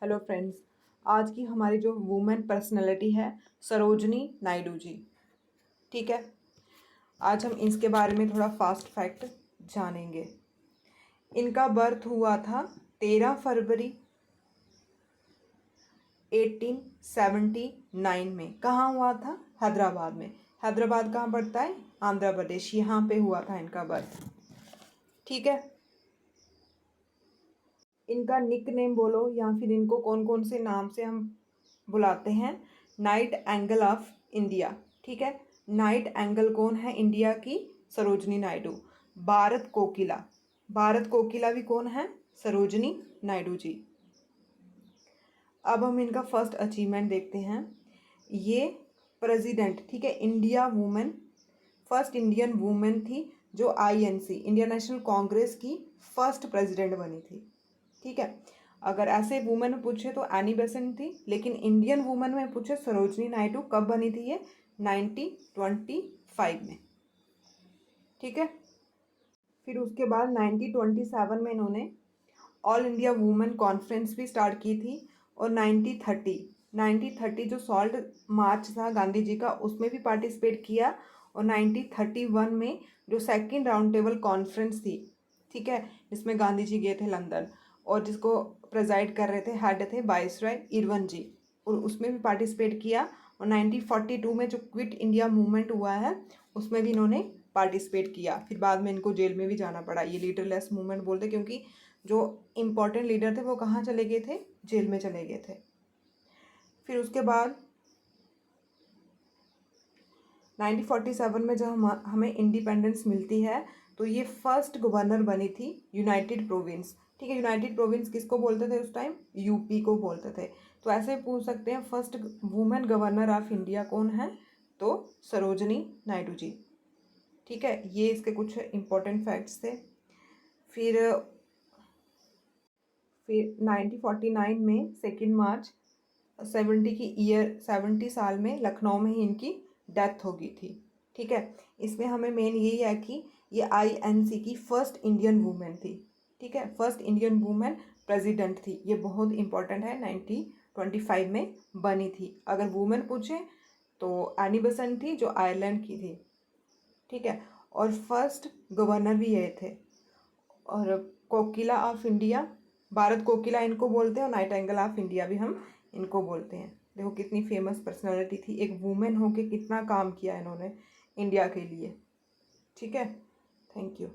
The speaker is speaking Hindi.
हेलो फ्रेंड्स, आज की हमारी जो वुमेन पर्सनालिटी है सरोजनी नायडू जी। ठीक है, आज हम इसके बारे में थोड़ा फास्ट फैक्ट जानेंगे। इनका बर्थ हुआ था 13 फरवरी 1879 में। कहाँ हुआ था? हैदराबाद में। हैदराबाद कहाँ पड़ता है? आंध्र प्रदेश। यहाँ पे हुआ था इनका बर्थ। ठीक है, इनका निक नेम बोलो या फिर इनको कौन कौन से नाम से हम बुलाते हैं। Night angle of India. ठीक है, नाइट एंगल कौन है इंडिया की? सरोजनी नायडू। भारत कोकिला, भारत कोकिला भी कौन है? सरोजनी नायडू जी। अब हम इनका फर्स्ट अचीवमेंट देखते हैं। ये प्रेसिडेंट, ठीक है, India women, first Indian women थी जो आईएनसी इंडियन नेशनल कांग्रेस की फर्स्ट प्रेसिडेंट बनी थी। ठीक है, अगर ऐसे वुमेन में पूछे तो एनी बेसेंट थी, लेकिन इंडियन वुमेन में पूछे सरोजनी नायडू कब बनी थी? ये 1925 में। ठीक है, फिर उसके बाद 1927 में इन्होंने ऑल इंडिया वुमेन कॉन्फ्रेंस भी स्टार्ट की थी। और 1930 जो सॉल्ट मार्च था गांधी जी का, उसमें भी पार्टिसिपेट किया। और 1931 में जो सेकंड राउंड टेबल कॉन्फ्रेंस थी, ठीक है, जिसमें गांधी जी गए थे लंदन और जिसको प्रेजाइड कर रहे थे, हेड थे वाइसरॉय इरविन जी, और उसमें भी पार्टिसिपेट किया। और 1942 में जो क्विट इंडिया मूवमेंट हुआ है उसमें भी इन्होंने पार्टिसिपेट किया। फिर बाद में इनको जेल में भी जाना पड़ा। ये लीडरलेस मूवमेंट बोलते, क्योंकि जो इम्पोर्टेंट लीडर थे वो कहाँ चले गए थे? जेल में चले गए थे। फिर उसके बाद 1947 में जब हमें इंडिपेंडेंस मिलती है तो ये फर्स्ट गवर्नर बनी थी यूनाइटेड प्रोविंस। ठीक है, यूनाइटेड प्रोविंस किसको बोलते थे उस टाइम? यूपी को बोलते थे। तो ऐसे पूछ सकते हैं first women governor of India कौन है? तो सरोजनी नायडू जी। ठीक है, ये इसके कुछ इम्पोर्टेंट फैक्ट्स थे। फिर 1949 में 2 मार्च 70 साल में लखनऊ में ही इनकी डेथ हो गई थी। ठीक है, इसमें हमें मेन यही है कि ये आईएनसी की फर्स्ट इंडियन वुमेन थी। ठीक है, फर्स्ट इंडियन वुमेन प्रेसिडेंट थी। ये बहुत इंपॉर्टेंट है, 1925 में बनी थी। अगर वुमेन पूछे तो एनी बेसेंट थी जो आयरलैंड की थी। ठीक है, और फर्स्ट गवर्नर भी ये थे। और कोकिला ऑफ इंडिया, भारत कोकिला इनको बोलते हैं, और नाइट एंगल ऑफ इंडिया भी हम इनको बोलते हैं। देखो कितनी फेमस पर्सनालिटी थी, एक वुमेन होके कितना काम किया इन्होंने इंडिया के लिए। ठीक है, थैंक यू।